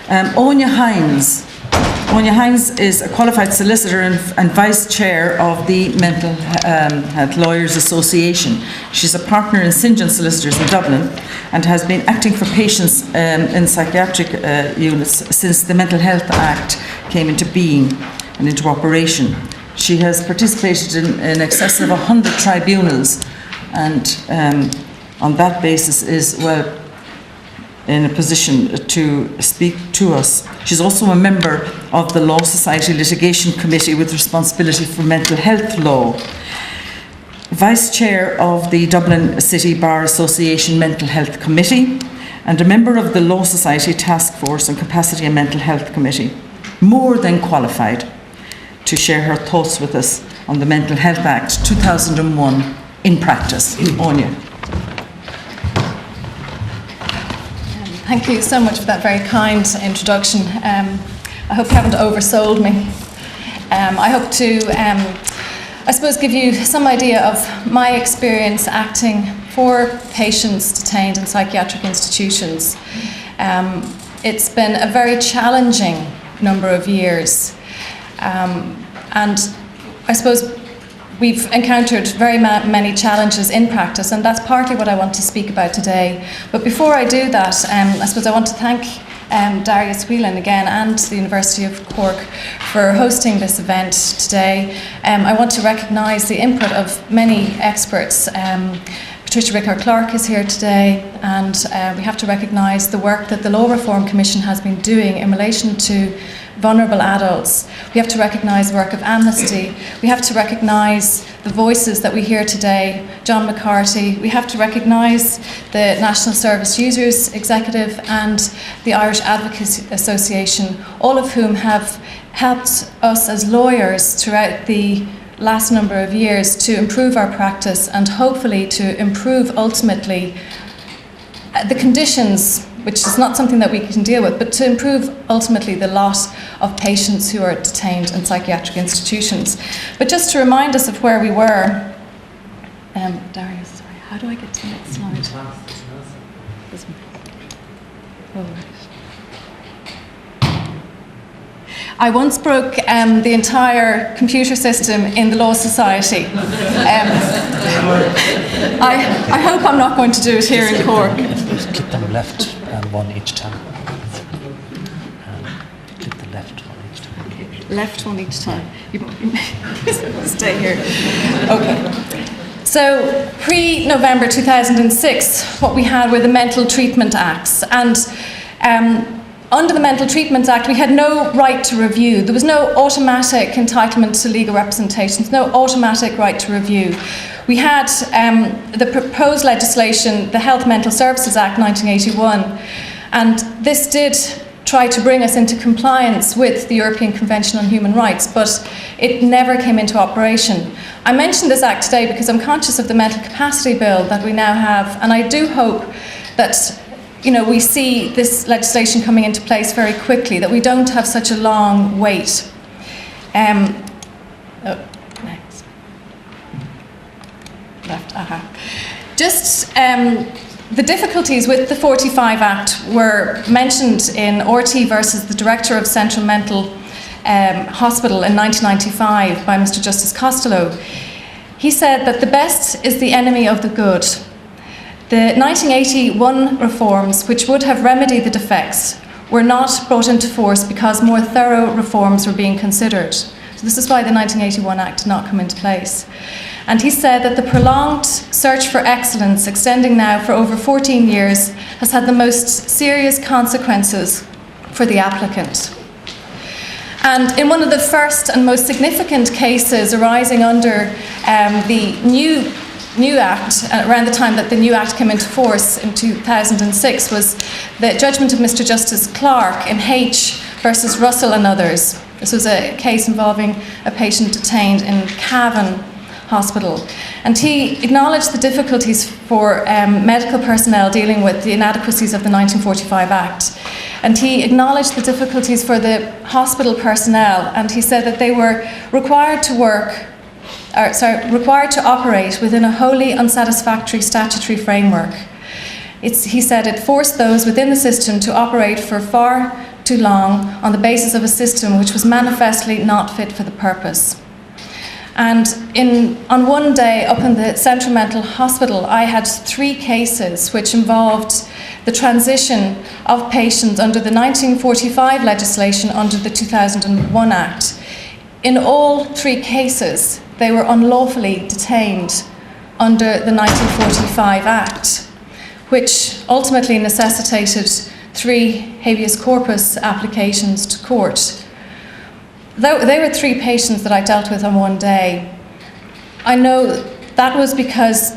Áine Hynes. Áine Hynes is a qualified solicitor and vice chair of the Mental Health Lawyers Association. She's a partner in St. John Solicitors in Dublin and has been acting for patients in psychiatric units since the Mental Health Act came into being and into operation. She has participated in excess of 100 tribunals and on that basis is well in a position to speak to us. She's also a member of the Law Society Litigation Committee with responsibility for mental health law, Vice Chair of the Dublin City Bar Association Mental Health Committee, and a member of the Law Society Task Force on Capacity and Mental Health Committee. More than qualified to share her thoughts with us on the Mental Health Act 2001 in practice. Áine. Thank you so much for that very kind introduction. I hope you haven't oversold me. I hope to, I suppose, give you some idea of my experience acting for patients detained in psychiatric institutions. It's been a very challenging number of years. And I suppose we've encountered very many challenges in practice, and that's partly what I want to speak about today. But before I do that, I suppose I want to thank Darius Whelan again and the University of Cork for hosting this event today. I want to recognise the input of many experts. Patricia Rickard-Clark is here today, and we have to recognise the work that the Law Reform Commission has been doing in relation to vulnerable adults. We have to recognise the work of Amnesty. We have to recognise the voices that we hear today, John McCarthy. We have to recognise the National Service Users Executive and the Irish Advocacy Association, all of whom have helped us as lawyers throughout the last number of years to improve our practice and hopefully to improve ultimately the conditions, which is not something that we can deal with, but to improve ultimately the lot of patients who are detained in psychiatric institutions. But just to remind us of where we were, Darius, sorry, how do I get to the next slide? This one. Oh, right. I once broke the entire computer system in the Law Society. I hope I'm not going to do it here in Cork. Click them left one each time. Click the left one each time. Okay. Left one each time. You stay here. Okay. So, pre-November 2006, what we had were the Mental Treatment Acts. And under the Mental Treatment Act, we had no right to review. There was no automatic entitlement to legal representations, no automatic right to review. We had the proposed legislation, the Health Mental Services Act 1981, and this did try to bring us into compliance with the European Convention on Human Rights, but it never came into operation. I mention this act today because I'm conscious of the mental capacity bill that we now have, and I do hope that we see this legislation coming into place very quickly, that we don't have such a long wait. Next. Left, Just the difficulties with the 45 Act were mentioned in RT versus the Director of Central Mental Hospital in 1995 by Mr. Justice Costello. He said that the best is the enemy of the good. The 1981 reforms, which would have remedied the defects, were not brought into force because more thorough reforms were being considered. So this is why the 1981 Act did not come into place. And he said that the prolonged search for excellence, extending now for over 14 years, has had the most serious consequences for the applicant. And in one of the first and most significant cases arising under the new Act, around the time that the new Act came into force in 2006, was the judgment of Mr. Justice Clark in H versus Russell and others. This was a case involving a patient detained in Cavan Hospital. And he acknowledged the difficulties for medical personnel dealing with the inadequacies of the 1945 Act. And he acknowledged the difficulties for the hospital personnel, and he said that they were required to operate within a wholly unsatisfactory statutory framework. He said it forced those within the system to operate for far too long on the basis of a system which was manifestly not fit for the purpose. And on one day up in the Central Mental Hospital, I had 3 cases which involved the transition of patients under the 1945 legislation under the 2001 Act. In all 3 cases, they were unlawfully detained under the 1945 Act, which ultimately necessitated 3 habeas corpus applications to court. They were 3 patients that I dealt with on one day. I know that was because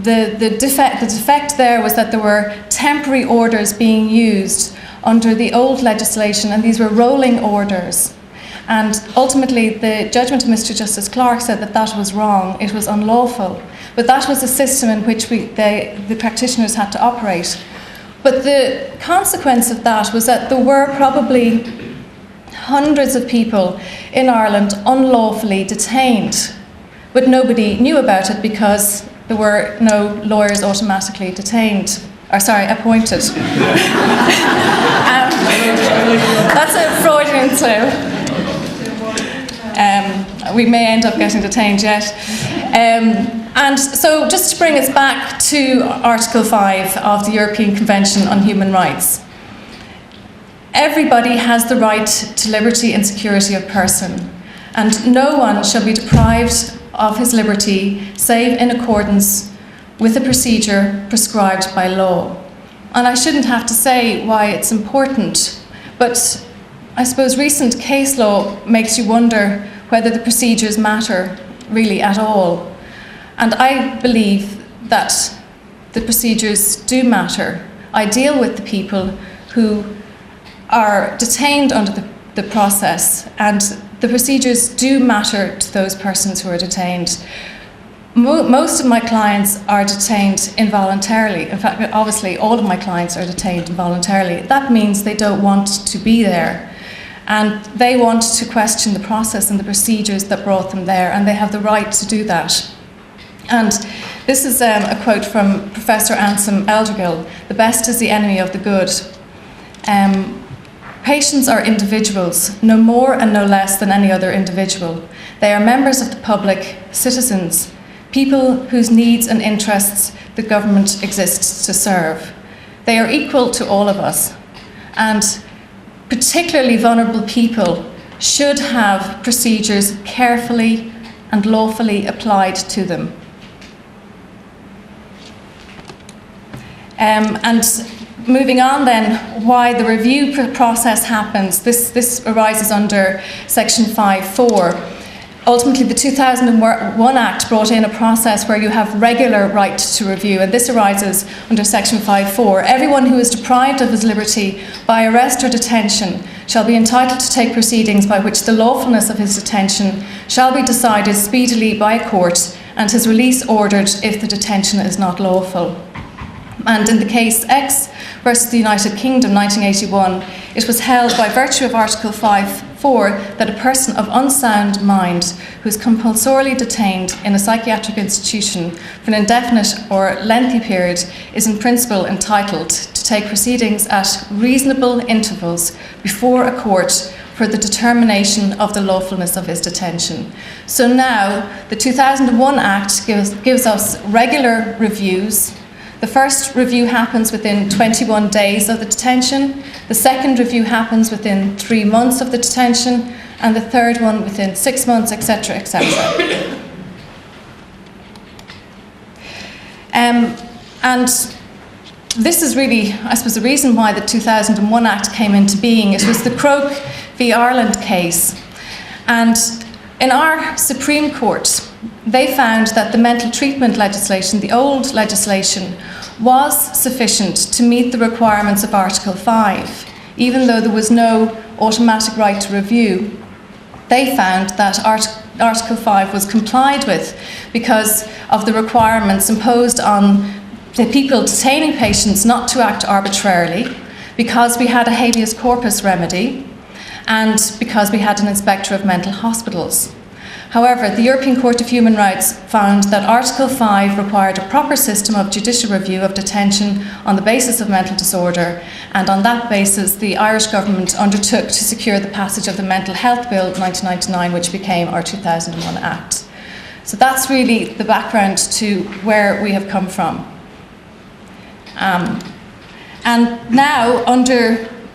the defect there was that there were temporary orders being used under the old legislation, and these were rolling orders. And ultimately, the judgment of Mr. Justice Clarke said that that was wrong, it was unlawful. But that was the system in which the practitioners had to operate. But the consequence of that was that there were probably hundreds of people in Ireland unlawfully detained, but nobody knew about it because there were no lawyers automatically appointed. That's a Freudian slip. We may end up getting detained yet. And so just to bring us back to Article 5 of the European Convention on Human Rights. Everybody has the right to liberty and security of person, and no one shall be deprived of his liberty save in accordance with the procedure prescribed by law. And I shouldn't have to say why it's important, but I suppose recent case law makes you wonder whether the procedures matter really at all. And I believe that the procedures do matter. I deal with the people who are detained under the process, and the procedures do matter to those persons who are detained. Most of my clients are detained involuntarily. In fact, obviously, all of my clients are detained involuntarily. That means they don't want to be there. And they want to question the process and the procedures that brought them there, and they have the right to do that. And this is a quote from Professor Anselm Eldergill: "The best is the enemy of the good." Patients are individuals, no more and no less than any other individual. They are members of the public, citizens, people whose needs and interests the government exists to serve. They are equal to all of us, and particularly vulnerable people should have procedures carefully and lawfully applied to them. And moving on then, why the review process happens. This arises under Section 5.4. Ultimately, the 2001 Act brought in a process where you have regular right to review, and this arises under Section 5.4. Everyone who is deprived of his liberty by arrest or detention shall be entitled to take proceedings by which the lawfulness of his detention shall be decided speedily by a court, and his release ordered if the detention is not lawful. And in the case X versus the United Kingdom, 1981, it was held by virtue of Article 5.4 that a person of unsound mind who is compulsorily detained in a psychiatric institution for an indefinite or lengthy period is in principle entitled to take proceedings at reasonable intervals before a court for the determination of the lawfulness of his detention. So now the 2001 Act gives us regular reviews. The first review happens within 21 days of the detention, the second review happens within 3 months of the detention, and the third one within 6 months, etc., etc. And this is really, I suppose, the reason why the 2001 Act came into being. It was the Croke v. Ireland case. And in our Supreme Court, they found that the mental treatment legislation, the old legislation, was sufficient to meet the requirements of Article 5, even though there was no automatic right to review. They found that Article 5 was complied with because of the requirements imposed on the people detaining patients not to act arbitrarily, because we had a habeas corpus remedy, and because we had an inspector of mental hospitals. However, the European Court of Human Rights found that Article 5 required a proper system of judicial review of detention on the basis of mental disorder, and on that basis the Irish government undertook to secure the passage of the Mental Health Bill 1999, which became our 2001 Act. So that's really the background to where we have come from. And now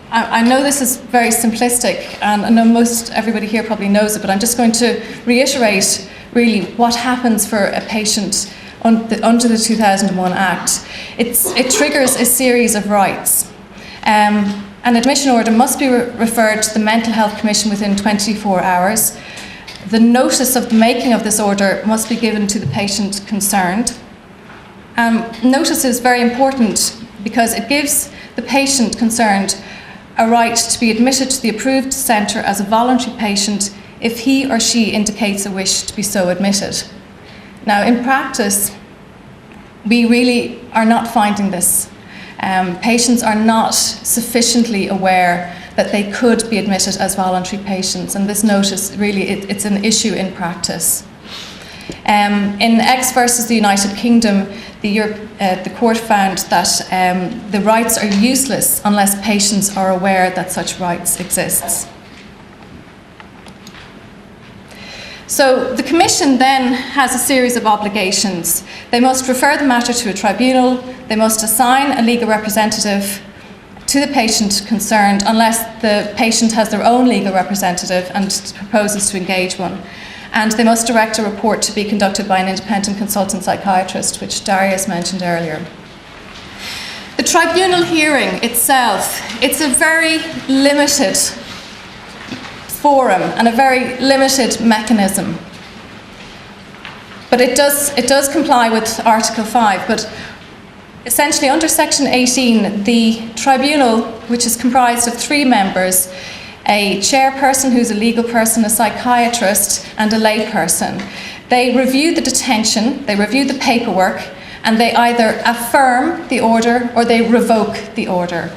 I know this is very simplistic, and I know most everybody here probably knows it, but I'm just going to reiterate really what happens for a patient under the 2001 Act. It triggers a series of rights. An admission order must be referred to the Mental Health Commission within 24 hours. The notice of the making of this order must be given to the patient concerned. Notice is very important because it gives the patient concerned a right to be admitted to the approved centre as a voluntary patient if he or she indicates a wish to be so admitted. Now, in practice, we really are not finding this. Patients are not sufficiently aware that they could be admitted as voluntary patients, and this notice really, it's an issue in practice. In X versus the United Kingdom, the court found that the rights are useless unless patients are aware that such rights exist. So the Commission then has a series of obligations. They must refer the matter to a tribunal, they must assign a legal representative to the patient concerned unless the patient has their own legal representative and proposes to engage one. And they must direct a report to be conducted by an independent consultant psychiatrist, which Darius mentioned earlier. The tribunal hearing itself, it's a very limited forum and a very limited mechanism. But it does comply with Article 5, but essentially under Section 18, the tribunal, which is comprised of 3 members, a chairperson who's a legal person, a psychiatrist, and a lay person. They review the detention, they review the paperwork, and they either affirm the order or they revoke the order.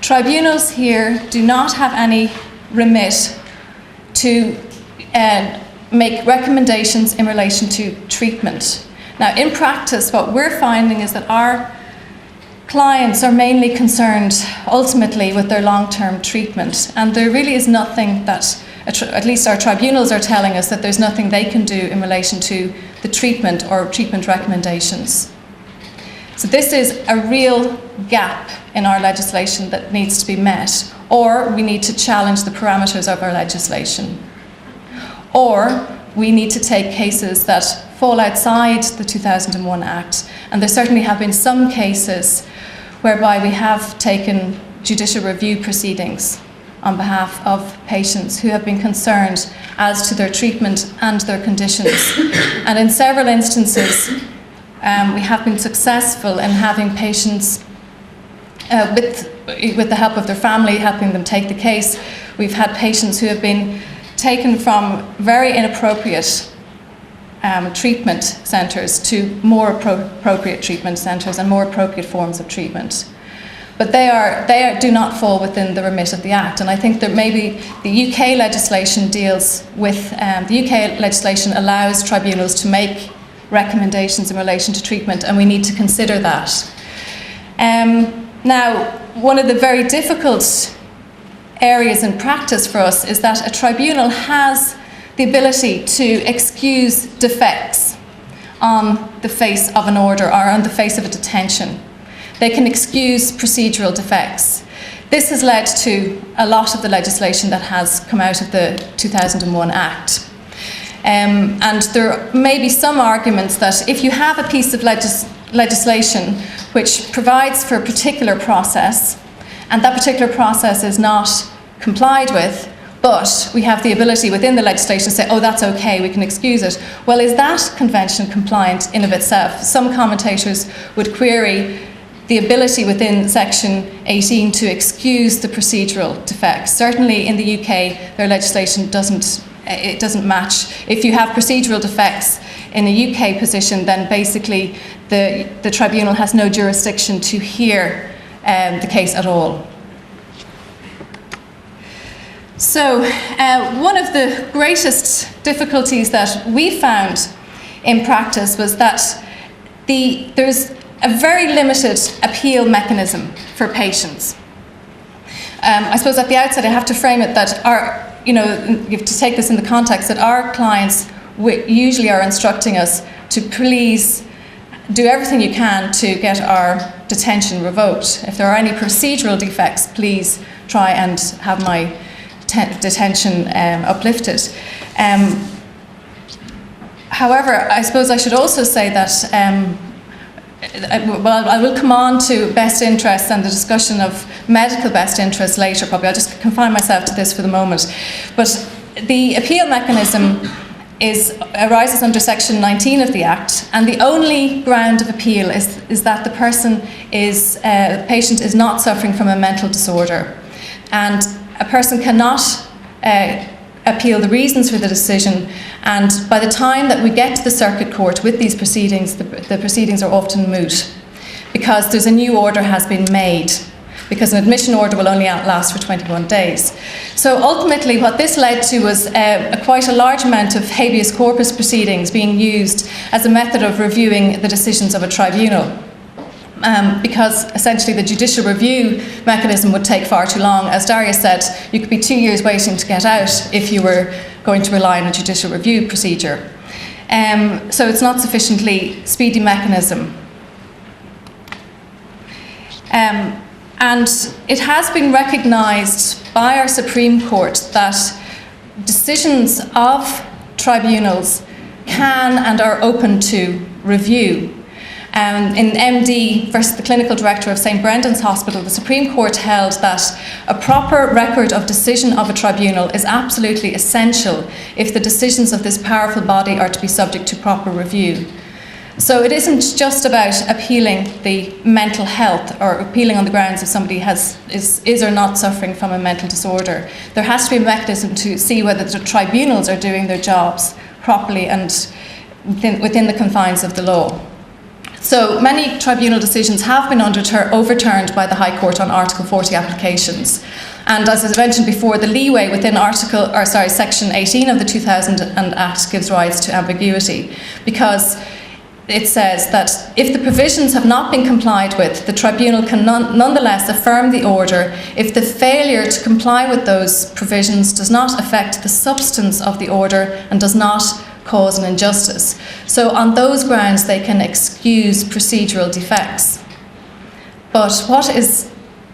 Tribunals here do not have any remit to make recommendations in relation to treatment. Now, in practice, what we're finding is that our clients are mainly concerned ultimately with their long-term treatment, and there really is nothing that, at least our tribunals are telling us, that there's nothing they can do in relation to the treatment or treatment recommendations. So this is a real gap in our legislation that needs to be met, or we need to challenge the parameters of our legislation, or we need to take cases that fall outside the 2001 Act, and there certainly have been some cases whereby we have taken judicial review proceedings on behalf of patients who have been concerned as to their treatment and their conditions. And in several instances, we have been successful in having patients, with the help of their family, helping them take the case. We've had patients who have been taken from very inappropriate treatment centres to more appropriate treatment centres and more appropriate forms of treatment. But they do not fall within the remit of the Act, and I think that maybe the UK legislation deals with, the UK legislation allows tribunals to make recommendations in relation to treatment, and we need to consider that. Now, one of the very difficult areas in practice for us is that a tribunal has the ability to excuse defects on the face of an order or on the face of a detention. They can excuse procedural defects. This has led to a lot of the legislation that has come out of the 2001 Act. And there may be some arguments that if you have a piece of legislation which provides for a particular process, and that particular process is not complied with, but we have the ability within the legislation to say, oh, that's okay, we can excuse it. Well, is that convention compliant in of itself? Some commentators would query the ability within Section 18 to excuse the procedural defects. Certainly in the UK, their legislation doesn't match. If you have procedural defects in a UK position, then basically the tribunal has no jurisdiction to hear the case at all. So, one of the greatest difficulties that we found in practice was that there's a very limited appeal mechanism for patients. I suppose at the outset I have to frame it that you have to take this in the context that our clients usually are instructing us to please do everything you can to get our detention revoked. If there are any procedural defects, please try and have my detention uplifted. However, I suppose I should also say that I will come on to best interests and the discussion of medical best interests later, probably. I'll just confine myself to this for the moment. But the appeal mechanism arises under Section 19 of the Act, and the only ground of appeal is that the patient is not suffering from a mental disorder. And a person cannot appeal the reasons for the decision, and by the time that we get to the circuit court with these proceedings, the proceedings are often moot because there's a new order has been made, because an admission order will only last for 21 days. So ultimately what this led to was quite a large amount of habeas corpus proceedings being used as a method of reviewing the decisions of a tribunal. Because essentially the judicial review mechanism would take far too long. As Darius said, you could be 2 years waiting to get out if you were going to rely on a judicial review procedure. So it's not sufficiently speedy mechanism. And it has been recognised by our Supreme Court that decisions of tribunals can and are open to review. In MD versus the clinical director of St. Brendan's Hospital, the Supreme Court held that a proper record of decision of a tribunal is absolutely essential if the decisions of this powerful body are to be subject to proper review. So it isn't just about appealing the mental health or appealing on the grounds if somebody is or not suffering from a mental disorder. There has to be a mechanism to see whether the tribunals are doing their jobs properly and within the confines of the law. So many tribunal decisions have been overturned by the High Court on Article 40 applications. And as I mentioned before, the leeway within Section 18 of the 2000 Act gives rise to ambiguity, because it says that if the provisions have not been complied with, the tribunal can nonetheless affirm the order if the failure to comply with those provisions does not affect the substance of the order and does not cause an injustice. So on those grounds they can excuse procedural defects. But what is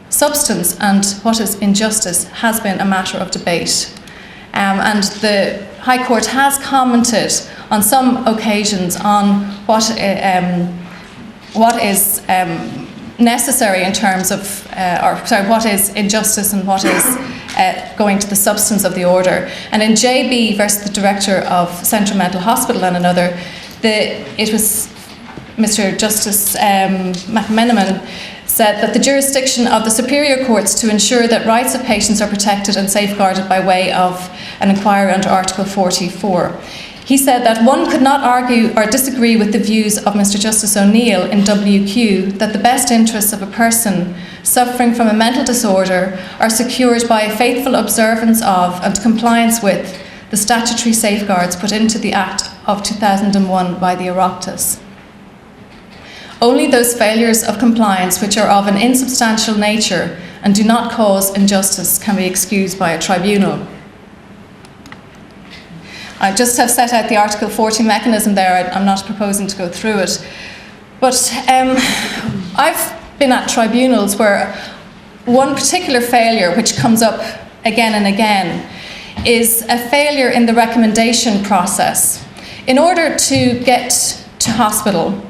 substance and what is injustice has been a matter of debate. And the High Court has commented on some occasions on what is necessary in terms of, what is injustice and what is going to the substance of the order. And in JB versus the director of Central Mental Hospital and another, it was Mr. Justice McMenamin said that the jurisdiction of the superior courts to ensure that rights of patients are protected and safeguarded by way of an inquiry under Article 44. He said that one could not argue or disagree with the views of Mr. Justice O'Neill in WQ that the best interests of a person suffering from a mental disorder are secured by a faithful observance of and compliance with the statutory safeguards put into the Act of 2001 by the Oireachtas. Only those failures of compliance which are of an insubstantial nature and do not cause injustice can be excused by a tribunal. I just have set out the Article 40 mechanism there. I'm not proposing to go through it. But I've been at tribunals where one particular failure, which comes up again and again, is a failure in the recommendation process. In order to get to hospital,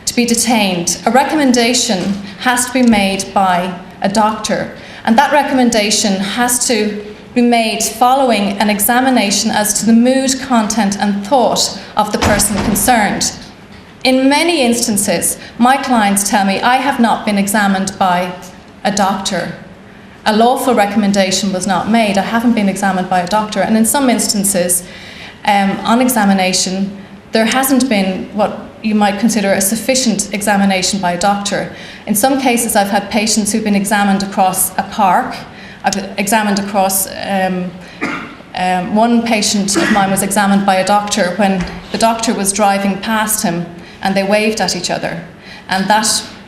to be detained, a recommendation has to be made by a doctor. And that recommendation has to be made following an examination as to the mood, content and thought of the person concerned. In many instances, my clients tell me I have not been examined by a doctor. A lawful recommendation was not made. I haven't been examined by a doctor. And in some instances, on examination, there hasn't been what you might consider a sufficient examination by a doctor. In some cases, I've had patients who've been examined across a park. I've examined across One patient of mine was examined by a doctor when the doctor was driving past him and they waved at each other. And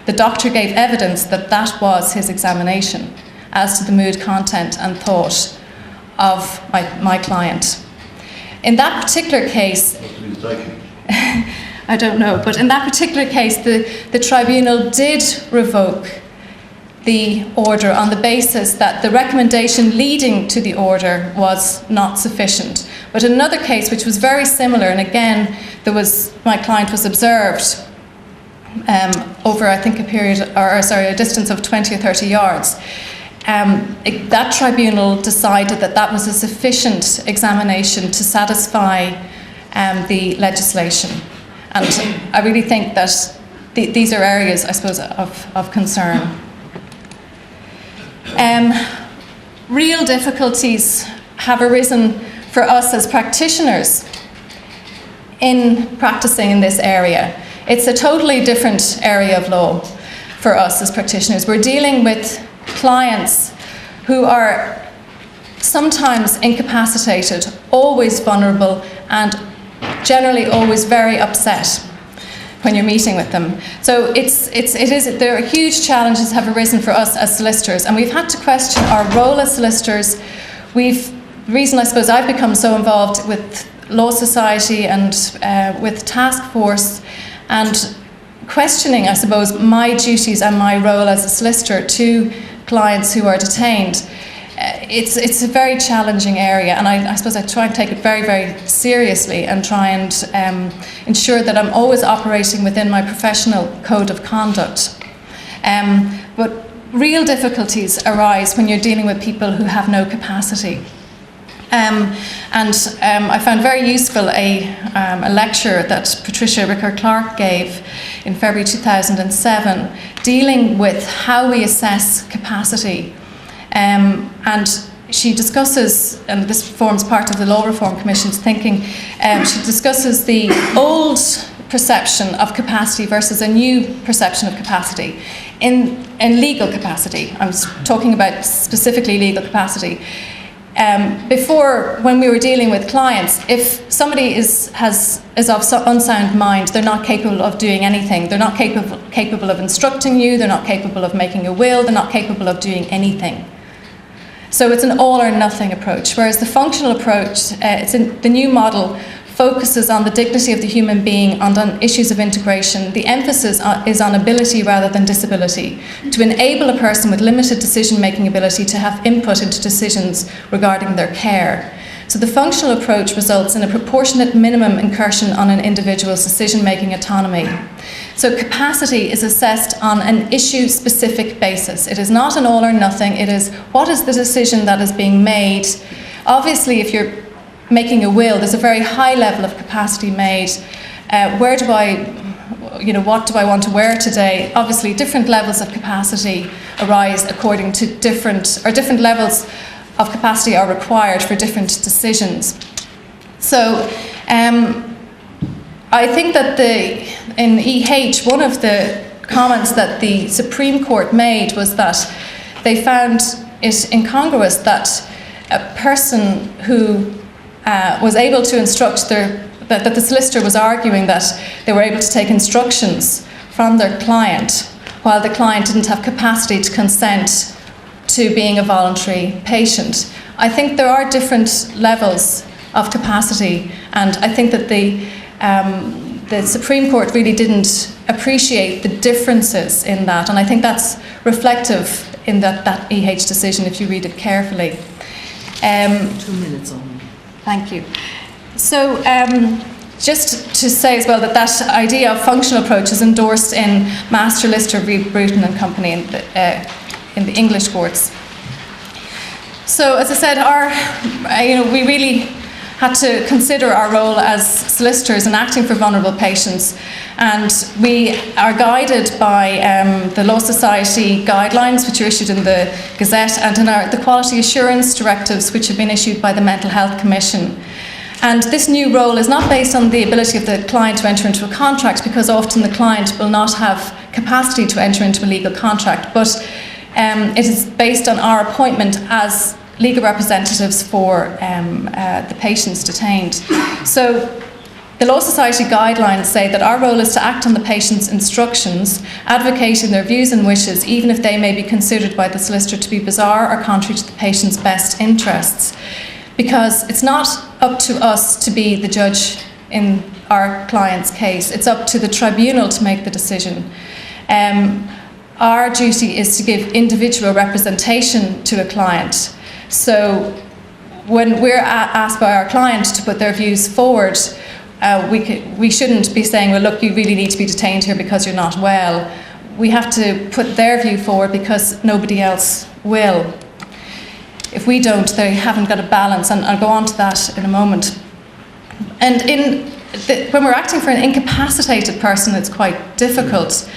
the doctor gave evidence that that was his examination as to the mood, content and thought of my client. In that particular case, I don't know, but in that particular case, the tribunal did revoke the order on the basis that the recommendation leading to the order was not sufficient. But in another case, which was very similar, and again, my client was observed over, I think, a distance of 20 or 30 yards. That tribunal decided that that was a sufficient examination to satisfy the legislation. And I really think that these are areas, I suppose, of concern. Real difficulties have arisen for us as practitioners in practicing in this area. It's a totally different area of law for us as practitioners. We're dealing with clients who are sometimes incapacitated, always vulnerable, and generally always very upset when you're meeting with them. So there are huge challenges have arisen for us as solicitors, and we've had to question our role as solicitors. The reason I suppose I've become so involved with Law Society and with Task Force, and questioning, I suppose, my duties and my role as a solicitor to clients who are detained. It's a very challenging area, and I suppose I try and take it very, very seriously and try and ensure that I'm always operating within my professional code of conduct. But real difficulties arise when you're dealing with people who have no capacity. I found very useful a lecture that Patricia Ricker-Clark gave in February 2007, dealing with how we assess capacity. And she discusses, and this forms part of the Law Reform Commission's thinking, she discusses the old perception of capacity versus a new perception of capacity. In legal capacity, I was talking about specifically legal capacity. Before, when we were dealing with clients, if somebody is of unsound mind, they're not capable of doing anything. They're not capable of instructing you. They're not capable of making a will. They're not capable of doing anything. So it's an all or nothing approach. Whereas the functional approach, the new model, focuses on the dignity of the human being and on issues of integration. The emphasis is on ability rather than disability, to enable a person with limited decision-making ability to have input into decisions regarding their care. So the functional approach results in a proportionate minimum incursion on an individual's decision-making autonomy. So capacity is assessed on an issue-specific basis. It is not an all or nothing. It is, what is the decision that is being made? Obviously, if you're making a will, there's a very high level of capacity made. What do I want to wear today? Obviously, different levels of capacity arise according to different levels of capacity are required for different decisions. So I think that in EH, one of the comments that the Supreme Court made was that they found it incongruous that a person who was able to instruct that the solicitor was arguing that they were able to take instructions from their client while the client didn't have capacity to consent to being a voluntary patient. I think there are different levels of capacity, and I think that the Supreme Court really didn't appreciate the differences in that, and I think that's reflective in that EH decision if you read it carefully. 2 minutes only. Thank you. So just to say as well that idea of functional approach is endorsed in Master Lister v. Bruton and Company in the English courts. So as I said, we really had to consider our role as solicitors in acting for vulnerable patients, and we are guided by the Law Society guidelines, which are issued in the Gazette, and in the quality assurance directives, which have been issued by the Mental Health Commission. And this new role is not based on the ability of the client to enter into a contract, because often the client will not have capacity to enter into a legal contract, but it is based on our appointment as legal representatives for the patients detained. So the Law Society guidelines say that our role is to act on the patient's instructions, advocating their views and wishes, even if they may be considered by the solicitor to be bizarre or contrary to the patient's best interests. Because it's not up to us to be the judge in our client's case. It's up to the tribunal to make the decision. Our duty is to give individual representation to a client. So when we're asked by our client to put their views forward, we shouldn't be saying, well, look, you really need to be detained here because you're not well. We have to put their view forward because nobody else will. If we don't, they haven't got a balance, and I'll go on to that in a moment. And when we're acting for an incapacitated person, it's quite difficult.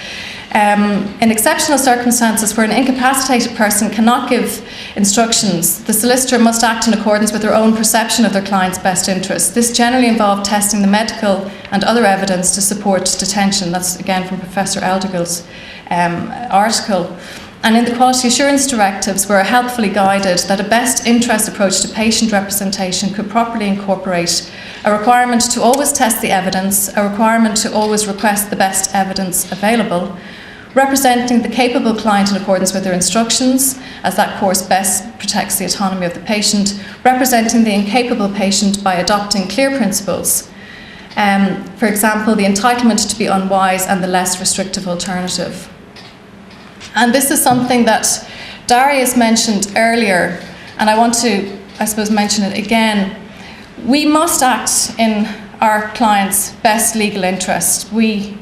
In exceptional circumstances where an incapacitated person cannot give instructions, the solicitor must act in accordance with their own perception of their client's best interests. This generally involves testing the medical and other evidence to support detention. That's again from Professor Eldergill's article. And in the Quality Assurance Directives, we're helpfully guided that a best interest approach to patient representation could properly incorporate a requirement to always test the evidence, a requirement to always request the best evidence available, representing the capable client in accordance with their instructions, as that course best protects the autonomy of the patient, representing the incapable patient by adopting clear principles. For example, the entitlement to be unwise and the less restrictive alternative. And this is something that Darius mentioned earlier, and I want to, I suppose, mention it again. We must act in our client's best legal interest. We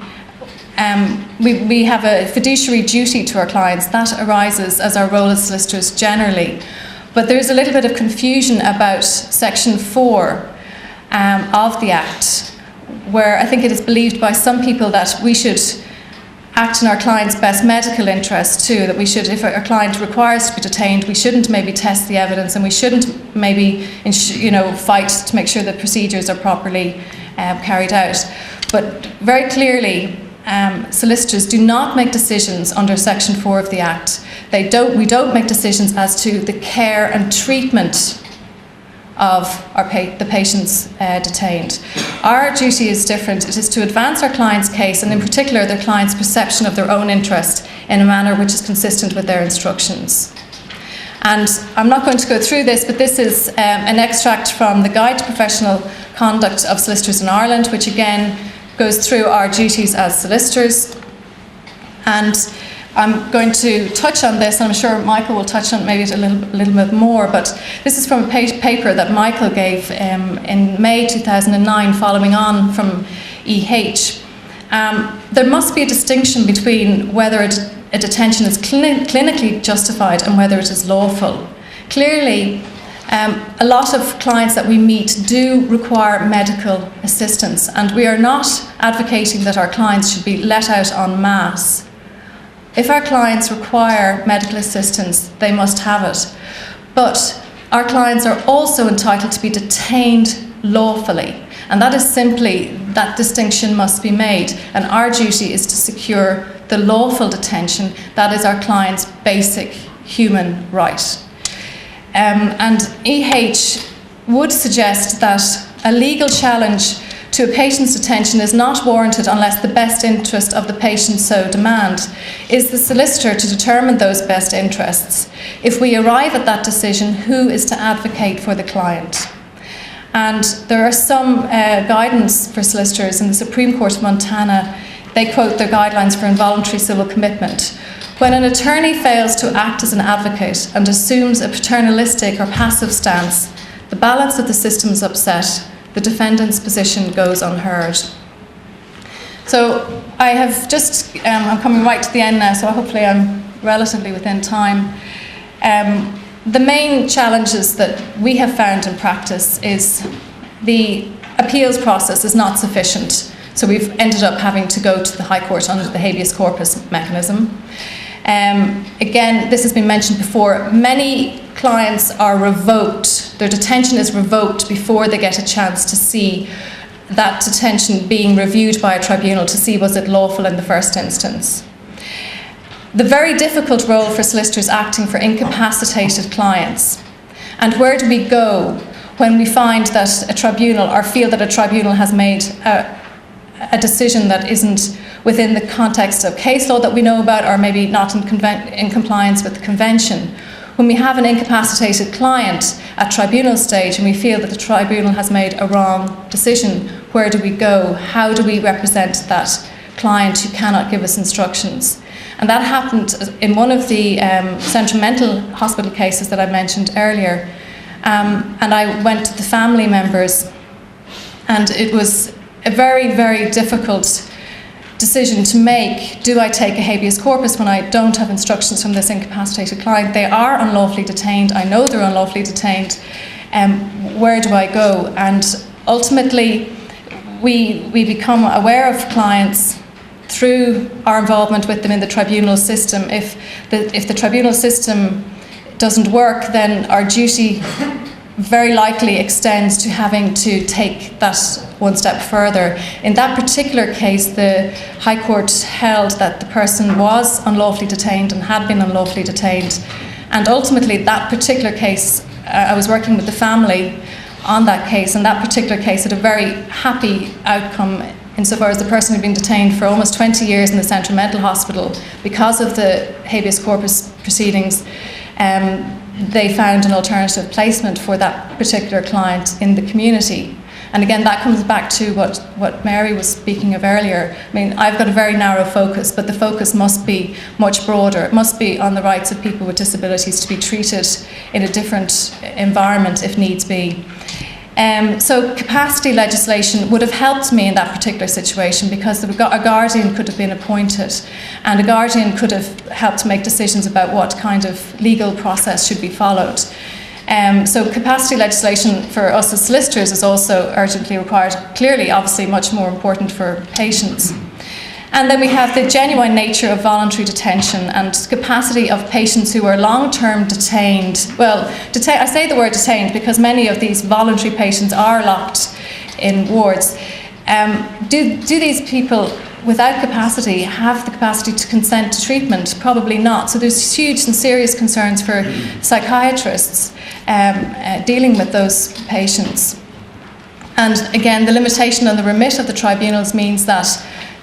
have a fiduciary duty to our clients. That arises as our role as solicitors generally. But there's a little bit of confusion about Section 4 of the Act, where I think it is believed by some people that we should act in our client's best medical interest too, that we should, if our client requires to be detained, we shouldn't maybe test the evidence, and we shouldn't maybe fight to make sure that procedures are properly carried out. But very clearly, solicitors do not make decisions under Section 4 of the Act. We don't make decisions as to the care and treatment of the patients detained. Our duty is different. It is to advance our client's case, and in particular their client's perception of their own interest in a manner which is consistent with their instructions. And I'm not going to go through this, but this is an extract from the Guide to Professional Conduct of Solicitors in Ireland, which again goes through our duties as solicitors. And I'm going to touch on this, and I'm sure Michael will touch on maybe a little bit more, but this is from a paper that Michael gave in May 2009 following on from EH. There must be a distinction between whether a detention is clinically justified and whether it is lawful. Clearly, a lot of clients that we meet do require medical assistance, and we are not advocating that our clients should be let out en masse. If our clients require medical assistance, they must have it. But our clients are also entitled to be detained lawfully. And that is simply, that distinction must be made. And our duty is to secure the lawful detention. That is our client's basic human right. And EH would suggest that a legal challenge to a patient's detention is not warranted unless the best interest of the patient so demand. Is the solicitor to determine those best interests? If we arrive at that decision, who is to advocate for the client? And there are some guidance for solicitors in the Supreme Court of Montana. They quote their guidelines for involuntary civil commitment. When an attorney fails to act as an advocate and assumes a paternalistic or passive stance, the balance of the system is upset. The defendant's position goes unheard. So I have just, I'm coming right to the end now, so hopefully I'm relatively within time. The main challenges that we have found in practice is the appeals process is not sufficient. So we've ended up having to go to the High Court under the habeas corpus mechanism. Again, this has been mentioned before, many clients are revoked, their detention is revoked before they get a chance to see that detention being reviewed by a tribunal to see was it lawful in the first instance. The very difficult role for solicitors acting for incapacitated clients. And where do we go when we find that a tribunal, or feel that a tribunal has made a decision that isn't within the context of case law that we know about, or maybe not in compliance with the convention? When we have an incapacitated client at tribunal stage and we feel that the tribunal has made a wrong decision, where do we go? How do we represent that client who cannot give us instructions? And that happened in one of the central mental hospital cases that I mentioned earlier. And I went to the family members, and it was a very, very difficult decision to make. Do I take a habeas corpus when I don't have instructions from this incapacitated client? They are unlawfully detained. I know they're unlawfully detained. Where do I go? And ultimately, we become aware of clients through our involvement with them in the tribunal system. If the tribunal system doesn't work, then our duty very likely extends to having to take that one step further. In that particular case, the High Court held that the person was unlawfully detained and had been unlawfully detained. And ultimately, that particular case, I was working with the family on that case, and that particular case had a very happy outcome insofar as the person had been detained for almost 20 years in the Central Mental Hospital because of the habeas corpus proceedings. They found an alternative placement for that particular client in the community. And again, that comes back to what Mary was speaking of earlier. I mean, I've got a very narrow focus, but the focus must be much broader. It must be on the rights of people with disabilities to be treated in a different environment if needs be. So capacity legislation would have helped me in that particular situation because a guardian could have been appointed, and a guardian could have helped make decisions about what kind of legal process should be followed. So capacity legislation for us as solicitors is also urgently required, clearly, obviously, much more important for patients. And then we have the genuine nature of voluntary detention and capacity of patients who are long-term detained. Well, I say the word detained because many of these voluntary patients are locked in wards. Do these people without capacity have the capacity to consent to treatment? Probably not. So there's huge and serious concerns for psychiatrists dealing with those patients. And again, the limitation on the remit of the tribunals means that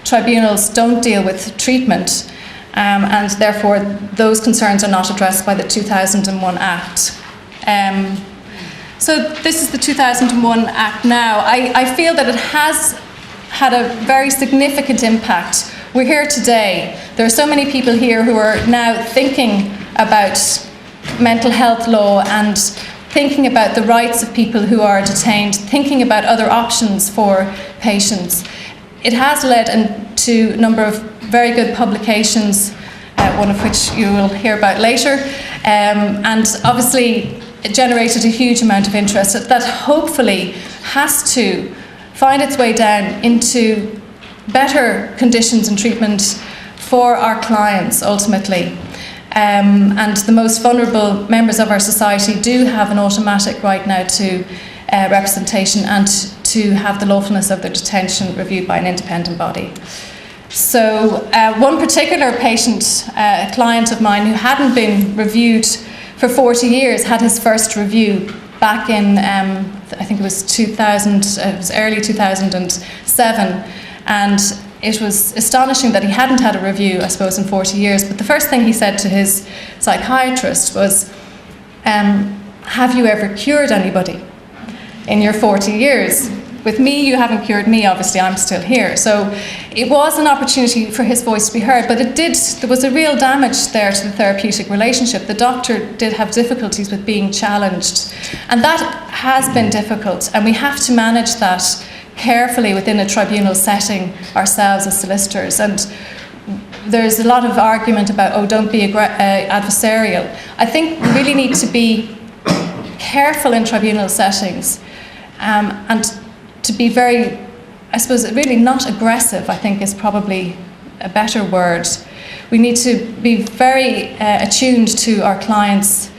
tribunals don't deal with treatment, and therefore those concerns are not addressed by the 2001 Act. So this is the 2001 Act now. I feel that it has had a very significant impact. We're here today. There are so many people here who are now thinking about mental health law and thinking about the rights of people who are detained, thinking about other options for patients. It has led to a number of very good publications, one of which you will hear about later, and obviously it generated a huge amount of interest that hopefully has to find its way down into better conditions and treatment for our clients ultimately. And the most vulnerable members of our society do have an automatic right now to representation and to have the lawfulness of their detention reviewed by an independent body. So one particular patient, a client of mine who hadn't been reviewed for 40 years, had his first review back in, I think it was 2000, it was early 2007, and it was astonishing that he hadn't had a review, I suppose, in 40 years. But the first thing he said to his psychiatrist was, have you ever cured anybody in your 40 years? With me, you haven't cured me, obviously, I'm still here. So it was an opportunity for his voice to be heard, but there was a real damage there to the therapeutic relationship. The doctor did have difficulties with being challenged, and that has been difficult, and we have to manage that carefully within a tribunal setting ourselves as solicitors. And there's a lot of argument about, don't be adversarial. I think we really need to be careful in tribunal settings and to be very, I suppose, really not aggressive, I think is probably a better word. We need to be very attuned to our clients'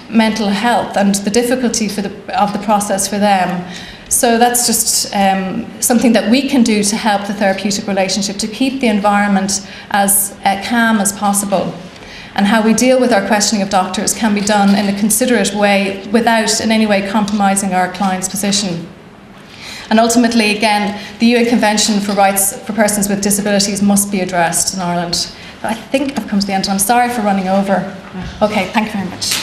mental health and the difficulty of the process for them. So that's just something that we can do to help the therapeutic relationship, to keep the environment as calm as possible. and how we deal with our questioning of doctors can be done in a considerate way without in any way compromising our client's position. And ultimately, again, the UN Convention for Rights for Persons with Disabilities must be addressed in Ireland. I think I've come to the end, and I'm sorry for running over. Okay, thank you very much.